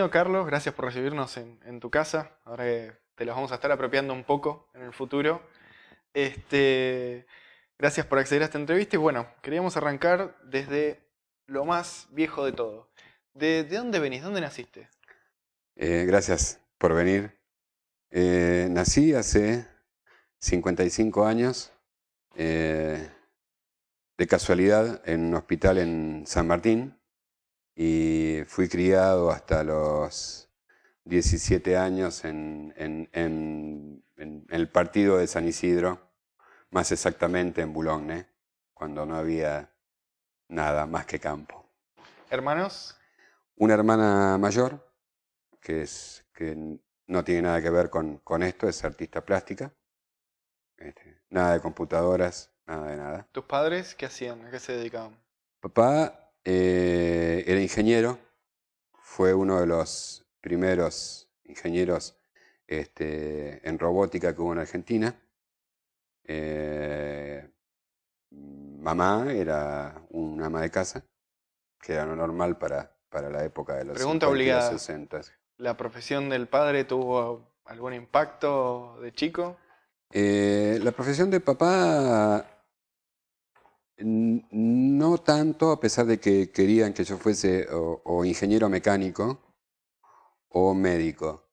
Bienvenido, Carlos. Gracias por recibirnos en tu casa. Ahora que te las vamos a estar apropiando un poco en el futuro. Gracias por acceder a esta entrevista. Y bueno, queríamos arrancar desde lo más viejo de todo. ¿De dónde venís? ¿Dónde naciste? Gracias por venir. Nací hace 55 años, de casualidad, en un hospital en San Martín y fui criado hasta los 17 años en el partido de San Isidro, más exactamente en Boulogne, cuando no había nada más que campo. ¿Hermanos? Una hermana mayor, que no tiene nada que ver con esto, es artista plástica. Nada de computadoras, nada de nada. ¿Tus padres qué hacían? ¿A qué se dedicaban? Papá era ingeniero, fue uno de los primeros ingenieros en robótica que hubo en Argentina. Mamá era una ama de casa, que era lo normal para la época de los Pregunta 50 y los obligada. 60. ¿La profesión del padre tuvo algún impacto de chico? La profesión de papá no tanto, a pesar de que querían que yo fuese o ingeniero mecánico o médico,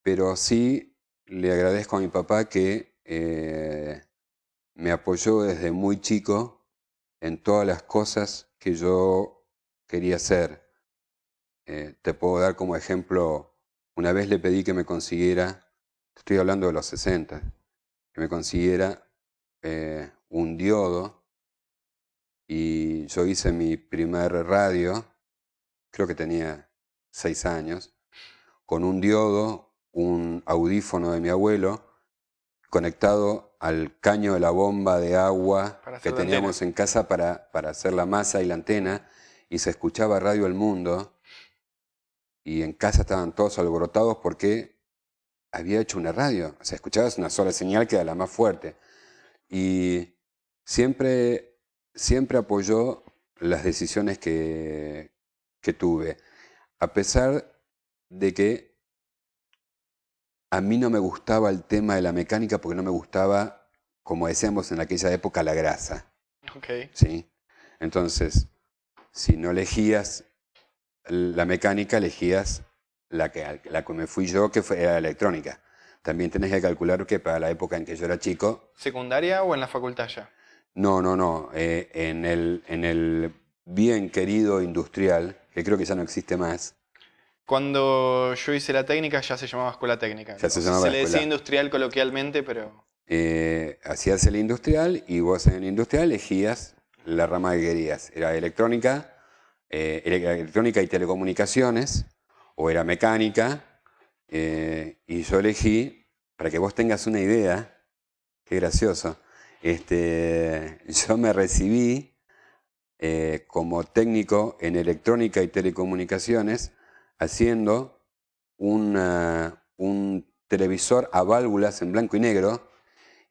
pero sí le agradezco a mi papá que me apoyó desde muy chico en todas las cosas que yo quería hacer. Te puedo dar como ejemplo, una vez le pedí que me consiguiera, estoy hablando de los 60, que me consiguiera un diodo. Y yo hice mi primer radio, creo que tenía 6 años, con un diodo, un audífono de mi abuelo, conectado al caño de la bomba de agua Para que hacer la antena. teníamos en casa para hacer la masa y la antena, y se escuchaba Radio El Mundo, y en casa estaban todos alborotados porque había hecho una radio. O sea, escuchabas una sola señal que era la más fuerte. Y siempre apoyó las decisiones que tuve, a pesar de que a mí no me gustaba el tema de la mecánica porque no me gustaba, como decíamos en aquella época, la grasa. Ok. ¿Sí? Entonces, si no elegías la mecánica, elegías la que me fui yo, que era la electrónica. También tenés que calcular que para la época en que yo era chico, ¿Secundaria o en la facultad ya? no. En el bien querido industrial, que creo que ya no existe más, Cuando yo hice la técnica ya se llamaba escuela técnica. ya se O sea, llamaba se le decía escuela. industrial coloquialmente, pero... Hacías el industrial y vos en el industrial elegías la rama que querías. Era electrónica, electrónica y telecomunicaciones, o era mecánica, y yo elegí, para que vos tengas una idea, qué gracioso, yo me recibí como técnico en electrónica y telecomunicaciones haciendo un televisor a válvulas en blanco y negro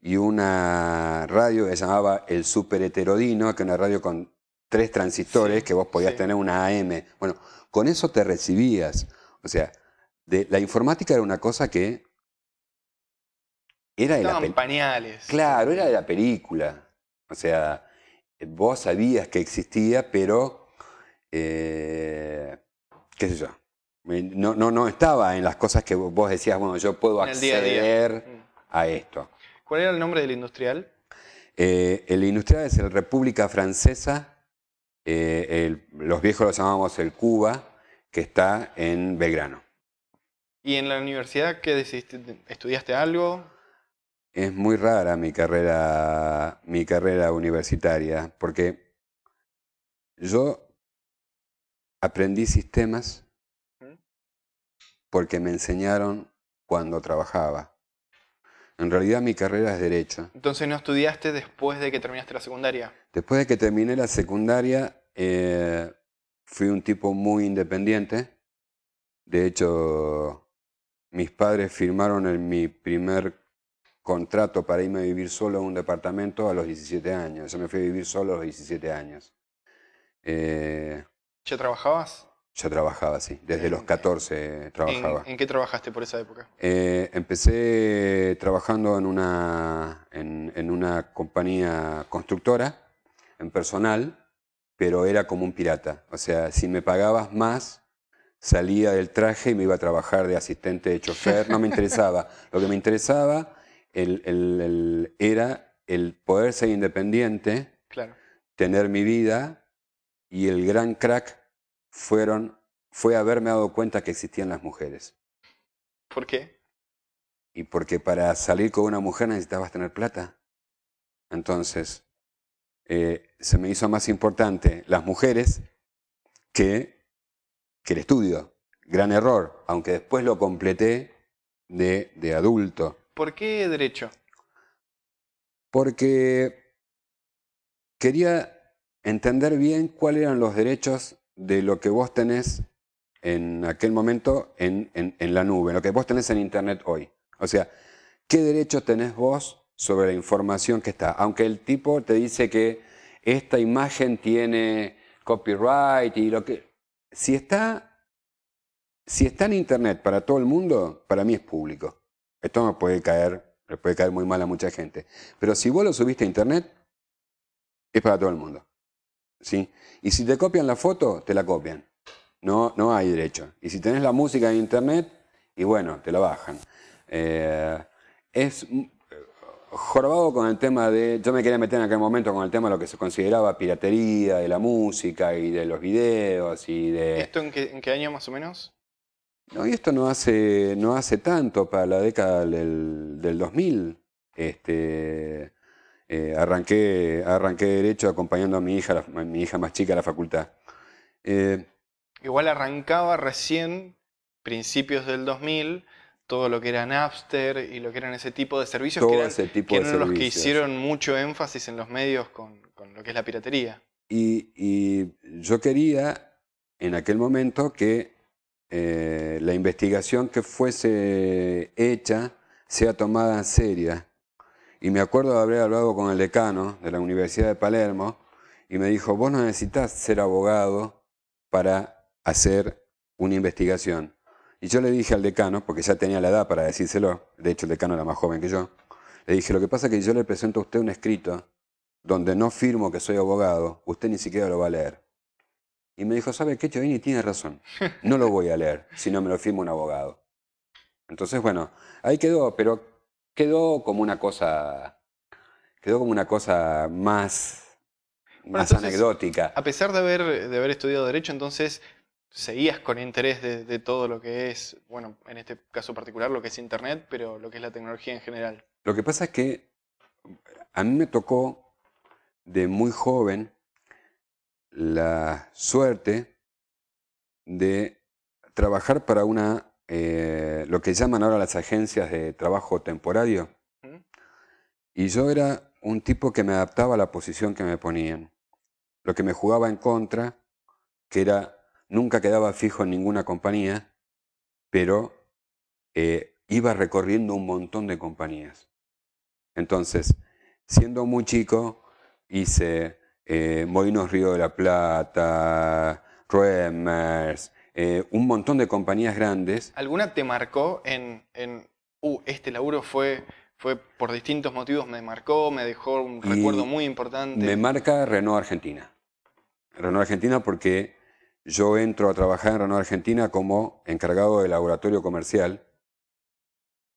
y una radio que se llamaba el Super Heterodino, que era una radio con 3 transistores Sí, que vos podías sí. tener una AM. Bueno, con eso te recibías. O sea, la informática era una cosa que era de la Estaban película. pañales Claro, era de todavía. la película. O sea, vos sabías que existía, pero, qué sé yo, no estaba en las cosas que vos decías, bueno, yo puedo En el día a día. acceder Mm. a esto. ¿Cuál era el nombre del industrial? El industrial es el República Francesa, los viejos lo llamábamos el Cuba, que está en Belgrano. ¿Y en la universidad qué decidiste? ¿Estudiaste algo? Es muy rara mi carrera universitaria, porque yo aprendí sistemas ¿Mm? porque me enseñaron cuando trabajaba. En realidad mi carrera es Derecho. Entonces no estudiaste después de que terminaste la secundaria. Después de que terminé la secundaria, fui un tipo muy independiente. De hecho, mis padres firmaron mi primer contrato para irme a vivir solo a un departamento a los 17 años. Yo me fui a vivir solo a los 17 años. ¿Ya trabajabas? yo trabajaba, sí. Desde los 14 trabajaba. ¿En qué trabajaste por esa época? Empecé trabajando en una compañía constructora, en personal, pero era como un pirata. O sea, si me pagabas más, salía del traje y me iba a trabajar de asistente de chofer. No me interesaba. Lo que me interesaba era el poder ser independiente, Claro. tener mi vida, y el gran crack fue haberme dado cuenta que existían las mujeres. ¿Por qué? Y porque para salir con una mujer necesitabas tener plata. Entonces, se me hizo más importante las mujeres que el estudio. Gran error, aunque después lo completé de adulto. ¿Por qué derecho? Porque quería entender bien cuáles eran los derechos de lo que vos tenés en aquel momento en la nube, lo que vos tenés en Internet hoy. O sea, ¿qué derechos tenés vos sobre la información que está? Aunque el tipo te dice que esta imagen tiene copyright y lo que... Si está en Internet para todo el mundo, para mí es público. Esto le puede caer muy mal a mucha gente. Pero si vos lo subiste a Internet, es para todo el mundo. ¿Sí? Y si te copian la foto, te la copian. No hay derecho. Y si tenés la música en Internet, y bueno, te la bajan. Es jorobado con el tema de... Yo me quería meter en aquel momento con el tema de lo que se consideraba piratería de la música y de los videos y de... ¿Esto en qué año más o menos? No, y esto no hace tanto, para la década del 2000. Arranqué Derecho acompañando a mi hija más chica a la facultad. Igual arrancaba recién, principios del 2000, todo lo que era Napster y lo que eran ese tipo de servicios Todo que ese tipo que de eran los que servicios. hicieron mucho énfasis en los medios con lo que es la piratería. Y yo quería, en aquel momento, que la investigación que fuese hecha sea tomada en serio. Y me acuerdo de haber hablado con el decano de la Universidad de Palermo y me dijo, vos no necesitas ser abogado para hacer una investigación. Y yo le dije al decano, porque ya tenía la edad para decírselo, de hecho el decano era más joven que yo, le dije, lo que pasa es que yo le presento a usted un escrito donde no firmo que soy abogado, usted ni siquiera lo va a leer. Y me dijo, ¿sabe qué, Chovini? Tiene razón, no lo voy a leer si no me lo firma un abogado. Entonces, bueno, ahí quedó, pero quedó como una cosa más Bueno, entonces, anecdótica. a pesar de haber estudiado Derecho, entonces seguías con interés de todo lo que es, bueno, en este caso particular, lo que es Internet, pero lo que es la tecnología en general. Lo que pasa es que a mí me tocó de muy joven la suerte de trabajar para lo que llaman ahora las agencias de trabajo temporario. ¿Mm? Y yo era un tipo que me adaptaba a la posición que me ponían. Lo que me jugaba en contra, que era, nunca quedaba fijo en ninguna compañía, pero iba recorriendo un montón de compañías. Entonces, siendo muy chico, hice Molinos Río de la Plata, Roemers, un montón de compañías grandes. ¿Alguna te marcó este laburo fue por distintos motivos, me marcó, me dejó un recuerdo muy importante? Me marca Renault Argentina. Renault Argentina porque yo entro a trabajar en Renault Argentina como encargado de laboratorio comercial.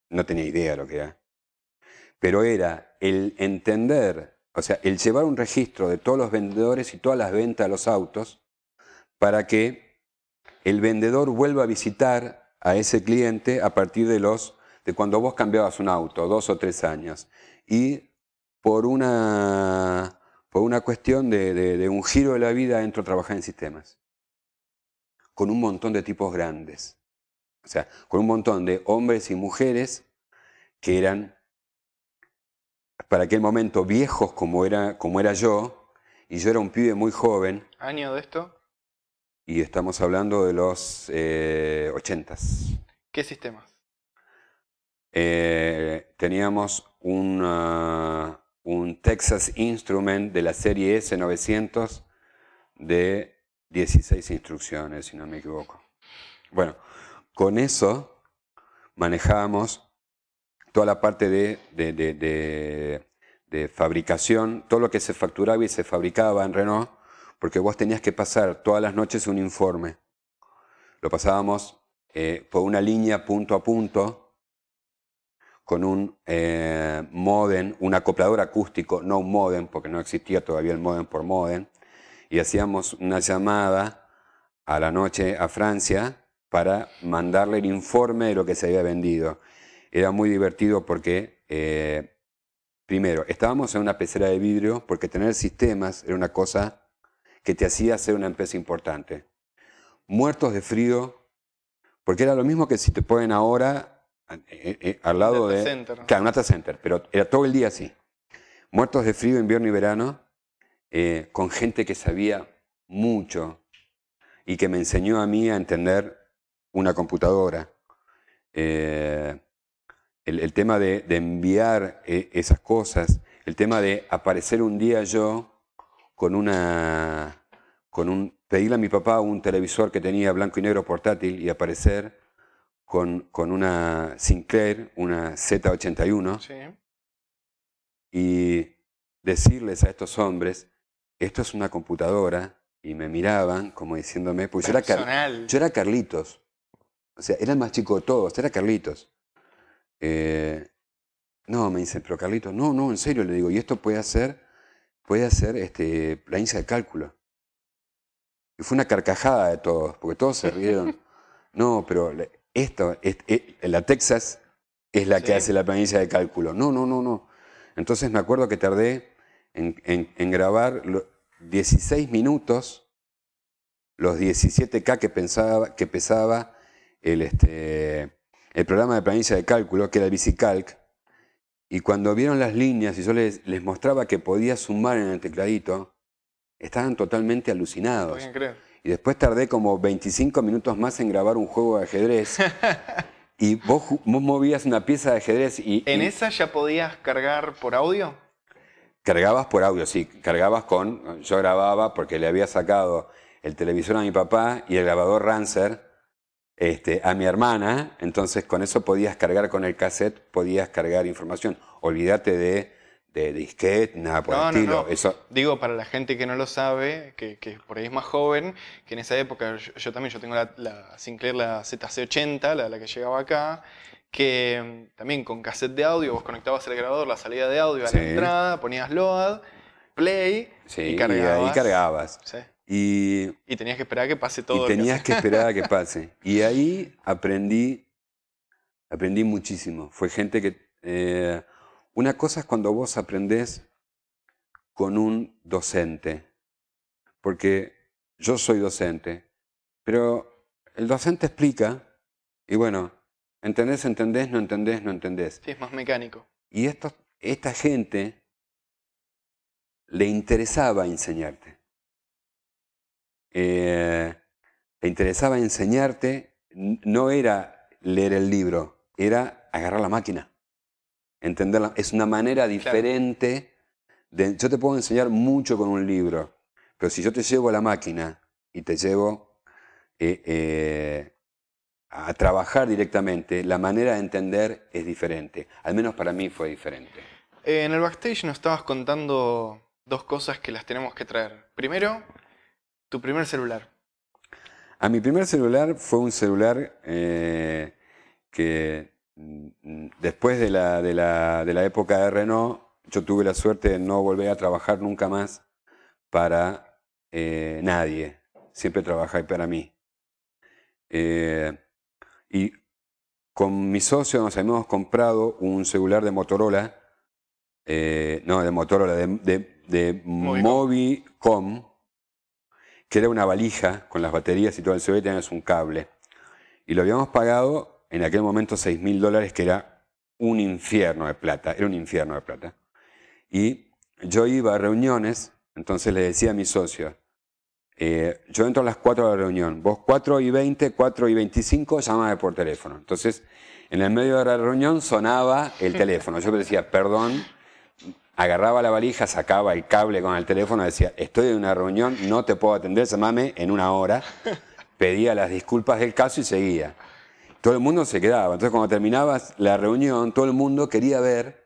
No tenía idea lo que era. Pero era el entender, o sea, el llevar un registro de todos los vendedores y todas las ventas de los autos para que el vendedor vuelva a visitar a ese cliente a partir de cuando vos cambiabas un auto, 2 o 3 años. Y por una cuestión de un giro de la vida entro a trabajar en sistemas. Con un montón de tipos grandes. O sea, con un montón de hombres y mujeres que eran, para aquel momento, viejos como era yo, y yo era un pibe muy joven. ¿Año de esto? Y estamos hablando de los 80s. ¿Qué sistemas? Teníamos un Texas Instrument de la serie S900 de 16 instrucciones, si no me equivoco. Bueno, con eso manejábamos toda la parte de fabricación, todo lo que se facturaba y se fabricaba en Renault, porque vos tenías que pasar todas las noches un informe. Lo pasábamos por una línea punto a punto, con un módem, un acoplador acústico, no un módem, porque no existía todavía el módem por módem, y hacíamos una llamada a la noche a Francia para mandarle el informe de lo que se había vendido. Era muy divertido porque, primero, estábamos en una pecera de vidrio, porque tener sistemas era una cosa que te hacía ser una empresa importante. Muertos de frío, porque era lo mismo que si te ponen ahora al lado de... Center. Claro, un data center, pero era todo el día así. Muertos de frío, invierno y verano, con gente que sabía mucho y que me enseñó a mí a entender una computadora. El tema de enviar esas cosas, el tema de aparecer un día yo pedirle a mi papá un televisor que tenía blanco y negro portátil y aparecer con una Sinclair, una Z81, Sí. y decirles a estos hombres, esto es una computadora, y me miraban como diciéndome, pues yo era Carlitos, o sea, era el más chico de todos, era Carlitos. No, me dicen, pero Carlitos, no, en serio, le digo, y esto puede hacer planilla de cálculo. Y fue una carcajada de todos, porque todos se rieron. No, pero la Texas es la que hace la planilla de cálculo. No. Entonces me acuerdo que tardé en grabar 16 minutos, los 17K que pesaba el programa de planilla de cálculo, que era el VisiCalc. Y cuando vieron las líneas y yo les mostraba que podía sumar en el tecladito, estaban totalmente alucinados. Pueden creer. Y después tardé como 25 minutos más en grabar un juego de ajedrez. Y vos movías una pieza de ajedrez y... ¿En esa ya podías cargar por audio? Cargabas por audio, sí. Yo grababa porque le había sacado el televisor a mi papá y el grabador Rancer a mi hermana. Entonces con eso podías cargar con el cassette, podías cargar información. Olvídate de disquete, nada por el estilo. No. Eso, Digo, para la gente que no lo sabe, que por ahí es más joven, que en esa época, yo tengo la Sinclair, la ZC80, la que llegaba acá, que también con cassette de audio, vos conectabas el grabador, la salida de audio a la entrada, ponías load, play y cargabas. Y ahí cargabas. Sí. Y tenías que esperar a que pase todo. Y tenías que esperar a que pase. Y ahí aprendí muchísimo. Fue gente que... una cosa es cuando vos aprendés con un docente, porque yo soy docente, pero el docente explica, y bueno, entendés, no entendés. Sí, es más mecánico. Y esta gente le interesaba enseñarte. Le interesaba enseñarte, no era leer el libro, era agarrar la máquina, entenderla. Es una manera diferente. Yo te puedo enseñar mucho con un libro, pero si yo te llevo a la máquina y te llevo a trabajar directamente, la manera de entender es diferente. Al menos para mí fue diferente. En el backstage nos estabas contando dos cosas que las tenemos que traer. Primero, tu primer celular. Mi primer celular fue un celular que después de la época de Renault, yo tuve la suerte de no volver a trabajar nunca más para nadie. Siempre trabajé para mí. Y con mi socio nos habíamos comprado un celular de Motorola, de Movicom, que era una valija con las baterías y todo el celular, y tenías un cable. Y lo habíamos pagado en aquel momento $6.000, que era un infierno de plata. Era un infierno de plata. Y yo iba a reuniones, entonces le decía a mi socio, yo entro a las 4 de la reunión, vos 4:20, 4:25, llámame por teléfono. Entonces, en el medio de la reunión sonaba el teléfono. Yo le decía, perdón, agarraba la valija, sacaba el cable con el teléfono, decía, estoy en una reunión, no te puedo atender, llamame en una hora. Pedía las disculpas del caso y seguía. Todo el mundo se quedaba. Entonces cuando terminaba la reunión, todo el mundo quería ver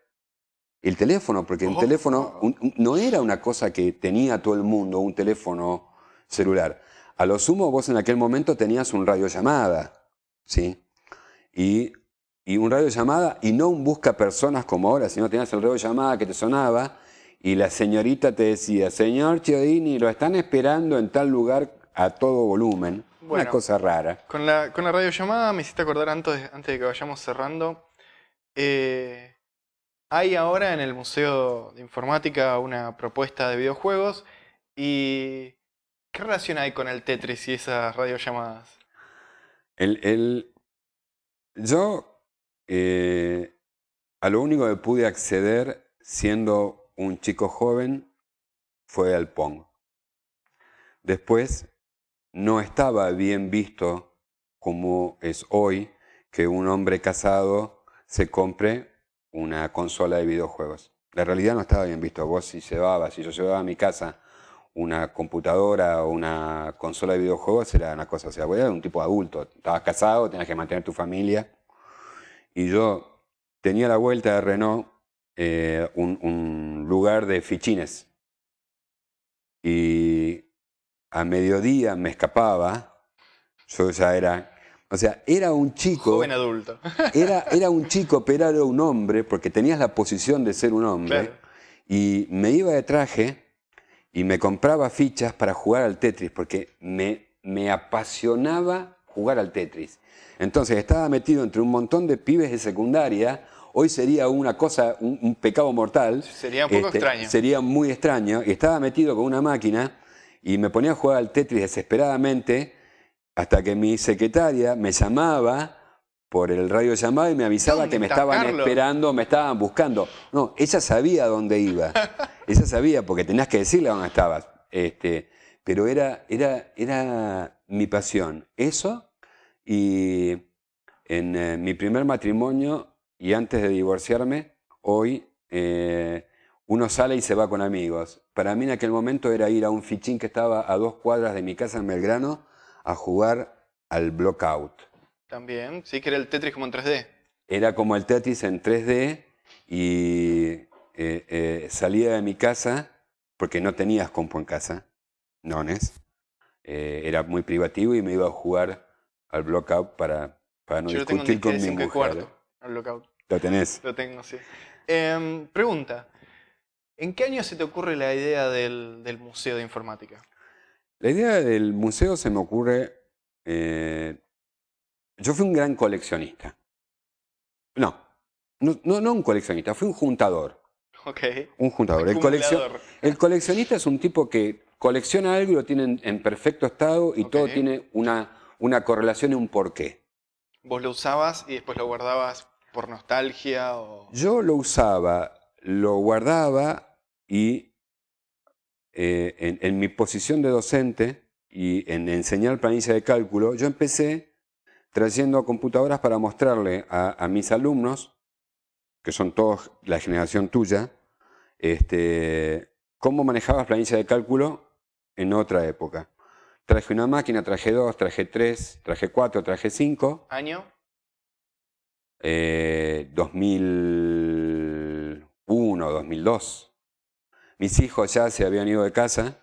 el teléfono, porque el teléfono no era una cosa que tenía todo el mundo, un teléfono celular. A lo sumo vos en aquel momento tenías un radiollamada, ¿sí? Y un radiollamada y no un busca personas como ahora, sino tenías el radiollamada que te sonaba y la señorita te decía, señor Chiodini, lo están esperando en tal lugar a todo volumen. Bueno, una cosa rara. Con la radiollamada me hiciste acordar antes de que vayamos cerrando. Hay ahora en el Museo de Informática una propuesta de videojuegos y ¿qué relación hay con el Tetris y esas radiollamadas? Yo a lo único que pude acceder siendo un chico joven fue al Pong. Después no estaba bien visto como es hoy que un hombre casado se compre una consola de videojuegos. La realidad no estaba bien visto. Vos si yo llevaba a mi casa una computadora o una consola de videojuegos era una cosa, o sea, vos eras un tipo adulto, estabas casado, tenías que mantener tu familia. Y yo tenía la vuelta de Renault un lugar de fichines. Y a mediodía me escapaba, yo ya era, o sea, era un chico. Joven adulto. Era un chico, pero era un hombre, porque tenías la posición de ser un hombre. Claro. Y me iba de traje y me compraba fichas para jugar al Tetris, porque me apasionaba jugar al Tetris. Entonces estaba metido entre un montón de pibes de secundaria. Hoy sería una cosa, un pecado mortal. Sería un poco extraño. Sería muy extraño. Y estaba metido con una máquina y me ponía a jugar al Tetris desesperadamente hasta que mi secretaria me llamaba por el radiollamado y me avisaba que me estaban esperando, me estaban buscando. No, ella sabía dónde iba. Ella sabía porque tenías que decirle dónde estabas. Pero era mi pasión. Eso y en mi primer matrimonio y antes de divorciarme, hoy uno sale y se va con amigos. Para mí en aquel momento era ir a un fichín que estaba a 2 cuadras de mi casa en Belgrano a jugar al Blockout. También, sí, que era el Tetris como en 3D. Era como el Tetris en 3D y salía de mi casa porque no tenías compu en casa, nones. Era muy privativo y me iba a jugar al Blockout para no Yo discutir con mi tengo un 5 y mujer. cuarto, al Blockout. ¿Lo tenés? Lo tengo, sí. Pregunta, ¿en qué año se te ocurre la idea del Museo de Informática? La idea del museo se me ocurre... yo fui un gran coleccionista. No un coleccionista, fui un juntador. Ok. Un juntador. El coleccionista es un tipo que colecciona algo y lo tiene en perfecto estado y todo tiene una correlación y un porqué. ¿Vos lo usabas y después lo guardabas por nostalgia? Yo lo usaba, lo guardaba y en mi posición de docente y en enseñar planilla de cálculo, yo empecé trayendo computadoras para mostrarle a mis alumnos, que son todos la generación tuya, cómo manejabas planilla de cálculo en otra época. Traje una máquina, traje 2, traje 3, traje 4, traje 5. ¿Año? 2001, 2002. Mis hijos ya se habían ido de casa.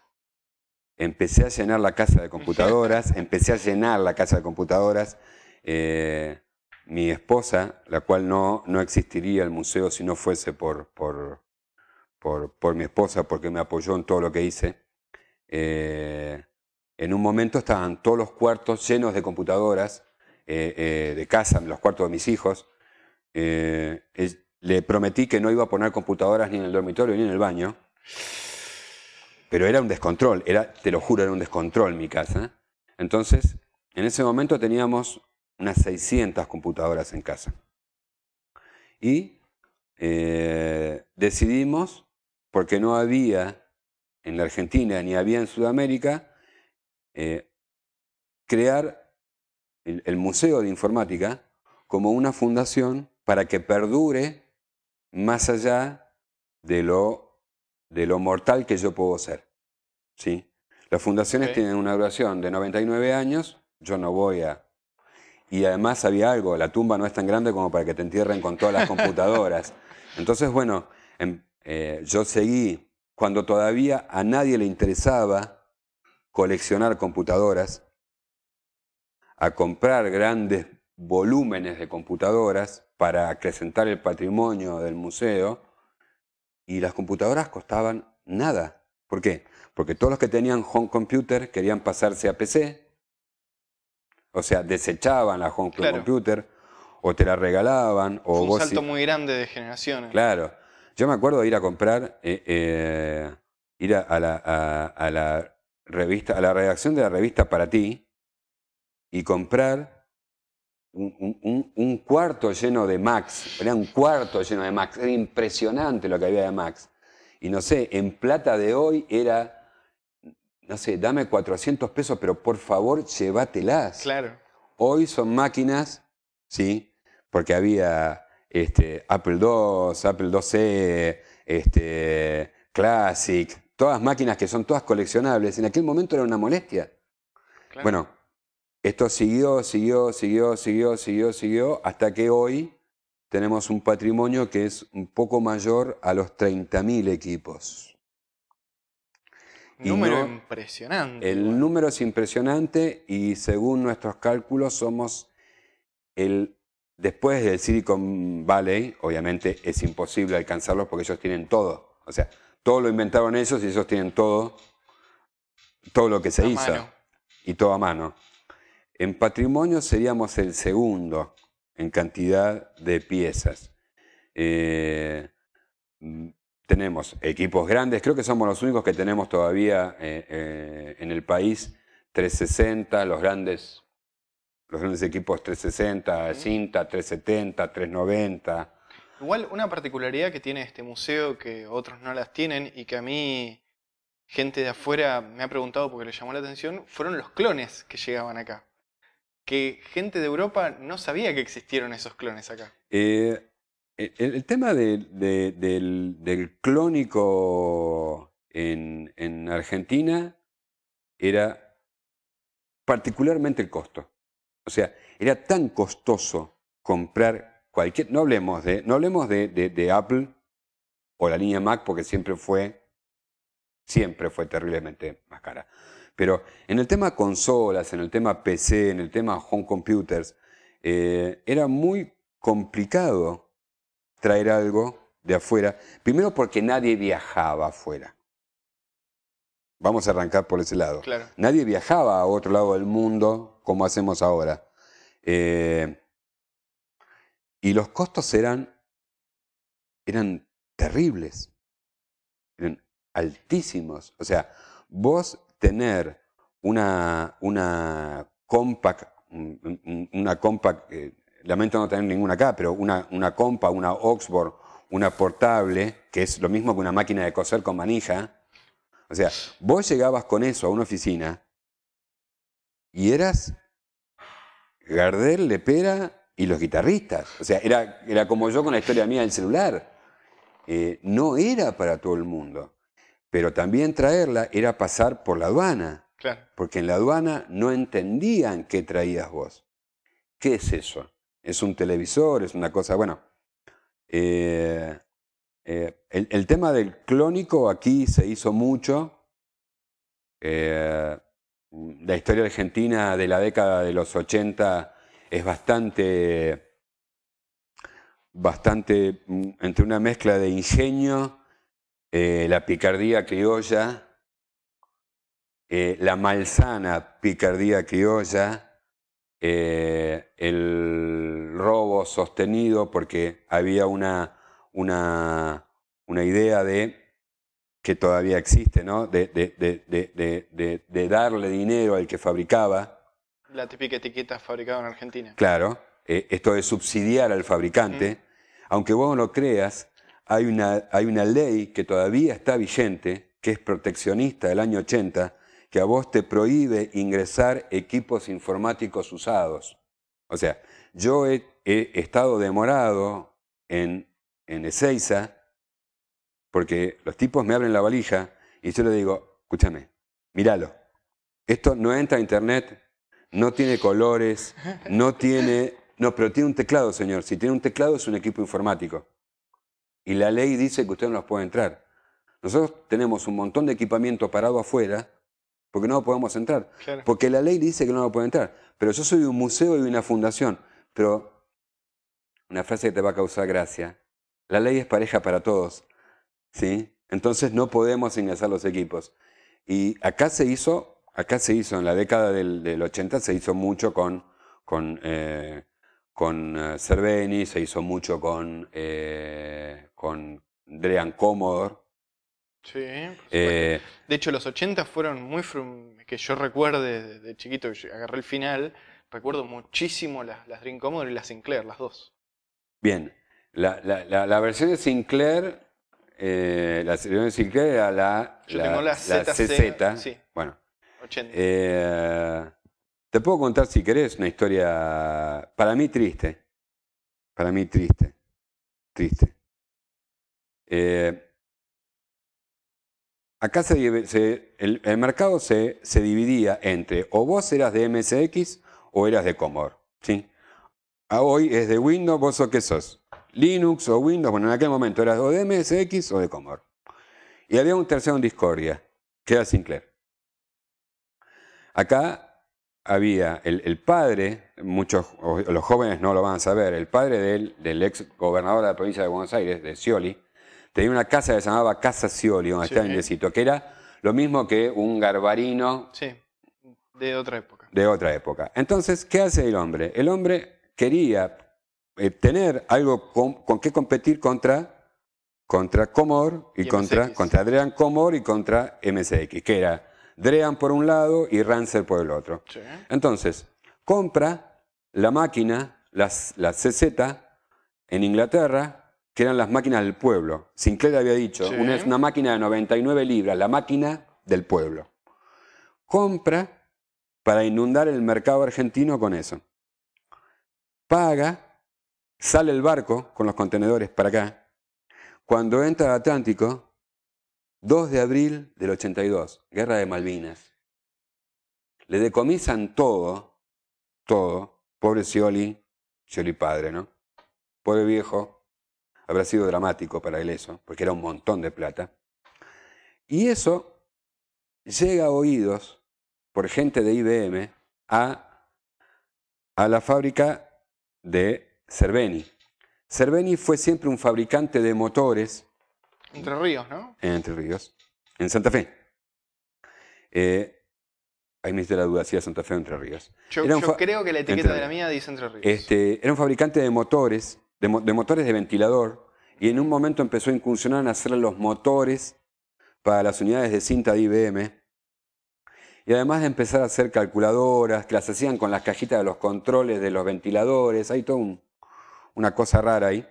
Empecé a llenar la casa de computadoras. Mi esposa, la cual no existiría el museo si no fuese por mi esposa, porque me apoyó en todo lo que hice. En un momento estaban todos los cuartos llenos de computadoras de casa, los cuartos de mis hijos. Le prometí que no iba a poner computadoras ni en el dormitorio ni en el baño. Pero era un descontrol, te lo juro, era un descontrol mi casa. Entonces, en ese momento teníamos unas 600 computadoras en casa. Y decidimos, porque no había en la Argentina ni había en Sudamérica, crear el Museo de Informática como una fundación para que perdure más allá de lo mortal que yo puedo ser. ¿Sí? Las fundaciones tienen una duración de 99 años, yo no voy a... Y además había algo, la tumba no es tan grande como para que te entierren con todas las computadoras. Entonces, bueno, yo seguí, cuando todavía a nadie le interesaba coleccionar computadoras, a comprar grandes volúmenes de computadoras para acrecentar el patrimonio del museo, y las computadoras costaban nada. ¿Por qué? Porque todos los que tenían home computer querían pasarse a PC, o sea, desechaban la home computer, o te la regalaban, o fue un vos... salto muy grande de generaciones. Claro. Yo me acuerdo de ir a comprar, ir a la revista, a la redacción de la revista Para Ti, y comprar un cuarto lleno de Macs. Era un cuarto lleno de Macs. Era impresionante lo que había de Macs. Y no sé, en plata de hoy era, no sé, dame 400 pesos, pero por favor llévatelas. Claro. Hoy son máquinas, ¿sí? Porque había Apple II, Apple IIc, Classic, todas máquinas que son todas coleccionables. En aquel momento era una molestia. Claro. Bueno, esto siguió, hasta que hoy tenemos un patrimonio que es un poco mayor a los 30.000 equipos. Número impresionante. El número es impresionante, y según nuestros cálculos somos después del Silicon Valley, obviamente es imposible alcanzarlos porque ellos tienen todo. O sea, todo lo inventaron ellos y ellos tienen todo lo que se hizo. Mano. Y todo a mano. En patrimonio seríamos el segundo en cantidad de piezas. Tenemos equipos grandes, creo que somos los únicos que tenemos todavía en el país 360, los grandes equipos 360, cinta, 370, 390. Igual una particularidad que tiene este museo que otros no las tienen y que a mí gente de afuera me ha preguntado porque le llamó la atención, fueron los clones que llegaban acá. Que gente de Europa no sabía que existieron esos clones acá. El tema del clónico en Argentina era particularmente el costo. O sea, era tan costoso comprar cualquier... No hablemos de Apple o la línea Mac, porque siempre fue terriblemente más cara. Pero en el tema consolas, en el tema PC, en el tema home computers, era muy complicado traer algo de afuera. Primero porque nadie viajaba afuera. Vamos a arrancar por ese lado. Claro. Nadie viajaba a otro lado del mundo como hacemos ahora. Y los costos eran terribles. Eran altísimos. O sea, vos tener una compact, lamento no tener ninguna acá, pero una compact, una Oxford, una portable, que es lo mismo que una máquina de coser con manija. O sea, vos llegabas con eso a una oficina y eras Gardel, Lepera y los guitarristas. O sea, era como yo con la historia mía del celular. No era para todo el mundo. Pero también traerla era pasar por la aduana. Claro. Porque en la aduana no entendían qué traías vos. ¿Qué es eso? ¿Es un televisor? ¿Es una cosa? Bueno, el tema del clónico aquí se hizo mucho. La historia argentina de la década de los 80 es bastante entre una mezcla de ingenio, la picardía criolla, la malsana picardía criolla, el robo sostenido porque había una idea de que todavía existe, ¿no? de darle dinero al que fabricaba. La típica etiqueta fabricada en Argentina. Claro, esto de subsidiar al fabricante. Aunque vos no lo creas, hay una ley que todavía está vigente, que es proteccionista del año 80, que a vos te prohíbe ingresar equipos informáticos usados. O sea, yo he estado demorado en Ezeiza porque los tipos me abren la valija y yo le digo, escúchame, míralo, esto no entra a internet, no tiene colores, no, pero tiene un teclado, señor. Si tiene un teclado es un equipo informático. Y la ley dice que usted no los puede entrar. Nosotros tenemos un montón de equipamiento parado afuera porque no podemos entrar. Claro. Porque la ley dice que no lo puede entrar. Pero yo soy un museo y una fundación. Pero una frase que te va a causar gracia. La ley es pareja para todos, ¿sí? Entonces no podemos ingresar los equipos. Y acá se hizo en la década del 80, se hizo mucho con Cerveni, se hizo mucho con Drean Commodore. Sí, por supuesto. De hecho, los 80 fueron muy... que yo recuerde de chiquito, que yo agarré el final, recuerdo muchísimo las Dream Commodore y las Sinclair, las dos. Bien, la versión de Sinclair, era Yo tengo la CZ. Sí. Bueno, 80. Te puedo contar, si querés, una historia para mí triste. Para mí triste. Triste. Acá el mercado se dividía entre o vos eras de MSX o eras de Commodore, ¿sí? Hoy es de Windows, ¿vos o qué sos? Linux o Windows, bueno, en aquel momento eras o de MSX o de Commodore. Y había un tercero en discordia, que era Sinclair. Acá había el padre, los jóvenes no lo van a saber, el padre del ex gobernador de la provincia de Buenos Aires, de Scioli, tenía una casa que se llamaba Casa Scioli, donde estaba Indecito, que era lo mismo que un garbarino. Sí, de otra época. De otra época. Entonces, ¿qué hace el hombre? El hombre quería tener algo con qué competir contra Commodore y contra Drean Commodore y contra MSX, que era Drean por un lado y Rancer por el otro. Sí. Entonces, compra la máquina, la CZ, en Inglaterra, que eran las máquinas del pueblo. Sinclair había dicho, Sí. una máquina de 99 libras, la máquina del pueblo. Compra para inundar el mercado argentino con eso. Paga, sale el barco con los contenedores para acá. Cuando entra al Atlántico, 2 de abril del 82, Guerra de Malvinas. Le decomisan todo, pobre Scioli padre, ¿no? Pobre viejo, habrá sido dramático para él eso, porque era un montón de plata. Y eso llega a oídos por gente de IBM a la fábrica de Cerveni. Cerveni fue siempre un fabricante de motores. Entre Ríos, ¿no? En Entre Ríos, en Santa Fe. Ahí me hice la duda si era Santa Fe o Entre Ríos. Yo creo que la etiqueta de la mía dice Entre Ríos. Era un fabricante de motores, de motores de ventilador, y en un momento empezó a incursionar en hacer los motores para las unidades de cinta de IBM. Y además de empezar a hacer calculadoras, que las hacían con las cajitas de los controles de los ventiladores, hay toda una cosa rara ahí.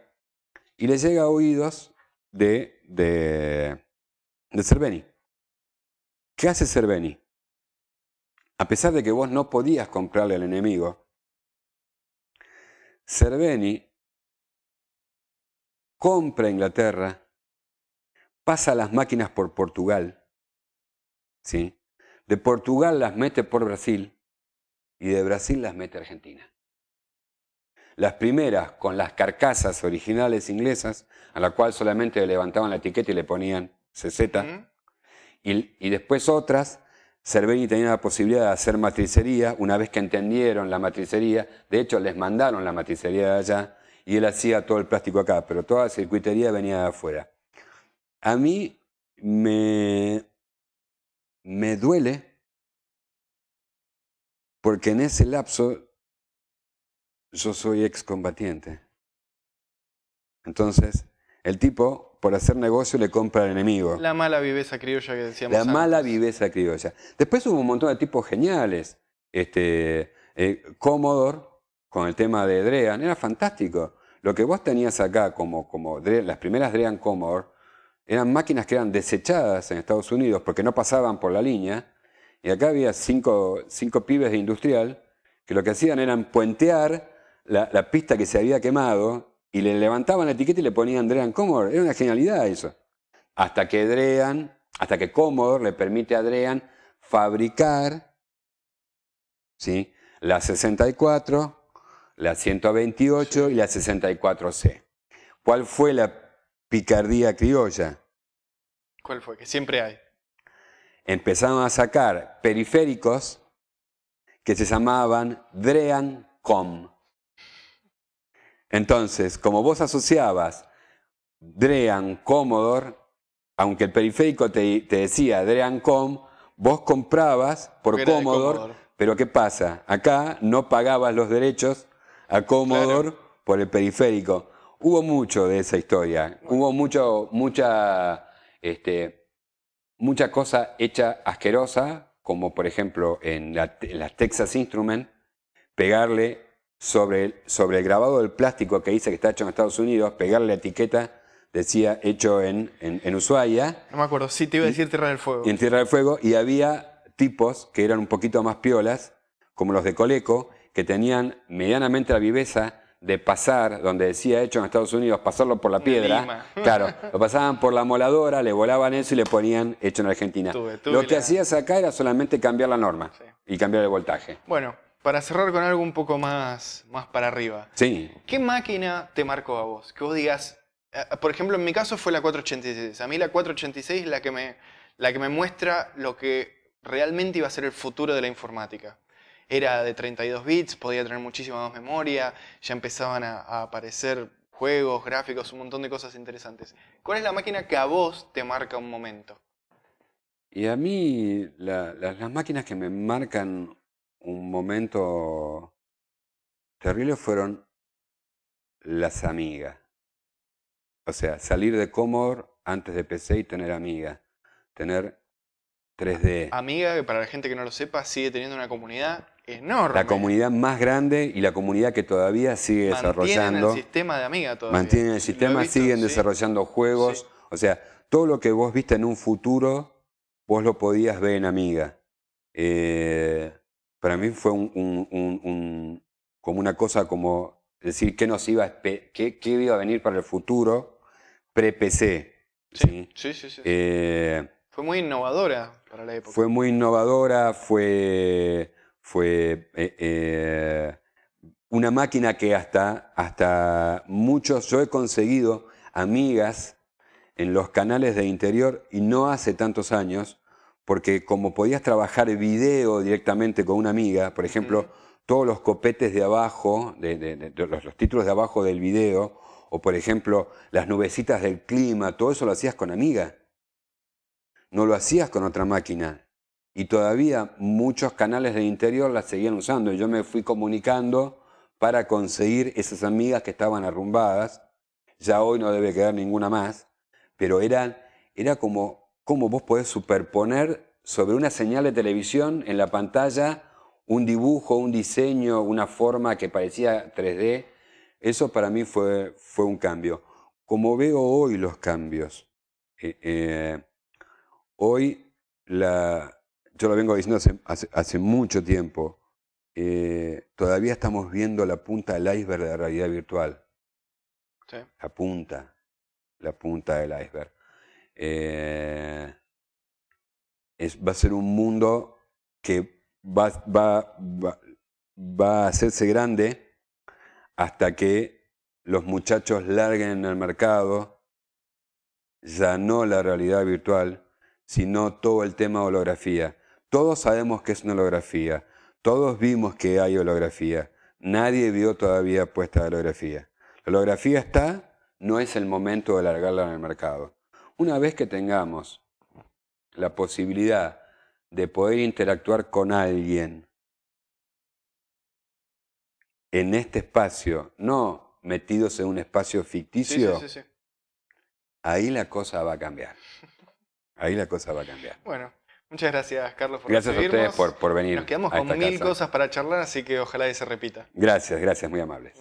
Y le llega a oídos de Cerveni. ¿Qué hace Cerveni? A pesar de que vos no podías comprarle al enemigo, Cerveni compra Inglaterra, pasa las máquinas por Portugal, ¿sí? De Portugal las mete por Brasil y de Brasil las mete a Argentina. Las primeras con las carcasas originales inglesas, a la cual solamente le levantaban la etiqueta y le ponían CZ, y después otras. Cerveni tenía la posibilidad de hacer matricería, una vez que entendieron la matricería, de hecho les mandaron la matricería de allá, y él hacía todo el plástico acá, pero toda la circuitería venía de afuera. A mí me duele, porque en ese lapso yo soy excombatiente. Entonces, el tipo, por hacer negocio, le compra al enemigo. La mala viveza criolla que decíamos La mala antes. viveza criolla. Después hubo un montón de tipos geniales. Commodore, con el tema de Drean, era fantástico. Lo que vos tenías acá como las primeras Drean Commodore, eran máquinas que eran desechadas en Estados Unidos porque no pasaban por la línea. Y acá había cinco pibes de industrial que lo que hacían era puentear la pista que se había quemado y le levantaban la etiqueta y le ponían Drean Commodore. Era una genialidad eso. hasta que Commodore le permite a Adrian fabricar, ¿sí?, la 64, la 128 y la 64C. ¿Cuál fue la picardía criolla? ¿Cuál fue? Que siempre hay. Empezaron a sacar periféricos que se llamaban Dream.com. Entonces, como vos asociabas Dream, Commodore, aunque el periférico te decía Dream.com, vos comprabas por Commodore, pero ¿qué pasa? Acá no pagabas los derechos a Commodore, claro, por el periférico. Hubo mucho de esa historia, hubo mucha cosa hecha asquerosa, como por ejemplo en las Texas Instruments, pegarle sobre el grabado del plástico que dice que está hecho en Estados Unidos, pegarle la etiqueta, decía hecho en Ushuaia. No me acuerdo, sí, te iba a decir Tierra del Fuego. Y en Tierra del Fuego, y había tipos que eran un poquito más piolas, como los de Coleco, que tenían medianamente la viveza de pasar, donde decía hecho en Estados Unidos, pasarlo por la piedra. Claro, lo pasaban por la moladora, le volaban eso y le ponían hecho en Argentina. Lo que hacías acá era solamente cambiar la norma, sí, y cambiar el voltaje. Bueno, para cerrar con algo un poco más para arriba. Sí. ¿Qué máquina te marcó a vos? Que vos digas, por ejemplo, en mi caso fue la 486. A mí la 486 es la que me muestra lo que realmente iba a ser el futuro de la informática. Era de 32 bits, podía tener muchísima más memoria, ya empezaban a aparecer juegos, gráficos, un montón de cosas interesantes. ¿Cuál es la máquina que a vos te marca un momento? Y a mí, las máquinas que me marcan un momento terrible fueron las Amiga. O sea, salir de Commodore antes de PC y tener Amiga. Tener 3D. Amiga, que para la gente que no lo sepa, sigue teniendo una comunidad enorme. La comunidad más grande y la comunidad que todavía sigue desarrollando. Mantienen el sistema de Amiga todavía. Mantienen el sistema, siguen desarrollando juegos. Sí. O sea, todo lo que vos viste en un futuro, vos lo podías ver en Amiga. Para mí fue como una cosa como decir qué nos iba qué iba a venir para el futuro pre-PC. Sí, sí, sí. Fue muy innovadora para la época. Fue muy innovadora, fue una máquina que hasta muchos, yo he conseguido amigas en los canales de interior y no hace tantos años, porque como podías trabajar video directamente con una amiga, por ejemplo, todos los copetes de abajo, los títulos de abajo del video, o por ejemplo, las nubecitas del clima, todo eso lo hacías con amiga. No lo hacías con otra máquina. Y todavía muchos canales de interior las seguían usando. Y yo me fui comunicando para conseguir esas amigas que estaban arrumbadas. Ya hoy no debe quedar ninguna más. Pero era como vos podés superponer sobre una señal de televisión en la pantalla un dibujo, un diseño, una forma que parecía 3D. Eso para mí fue un cambio. Como veo hoy los cambios. Hoy, yo lo vengo diciendo hace mucho tiempo, todavía estamos viendo la punta del iceberg de la realidad virtual. Sí. La punta del iceberg. Va a ser un mundo que va a hacerse grande hasta que los muchachos larguen en el mercado ya no la realidad virtual, sino todo el tema holografía. Todos sabemos que es una holografía, todos vimos que hay holografía, nadie vio todavía puesta de holografía. La holografía está, no es el momento de largarla en el mercado. Una vez que tengamos la posibilidad de poder interactuar con alguien en este espacio, no metidos en un espacio ficticio, sí. Ahí la cosa va a cambiar. Ahí la cosa va a cambiar. Bueno, muchas gracias, Carlos, por recibirnos. Gracias a ustedes por venir. Nos quedamos con 1000 cosas para charlar, así que ojalá que se repita. Gracias, muy amables.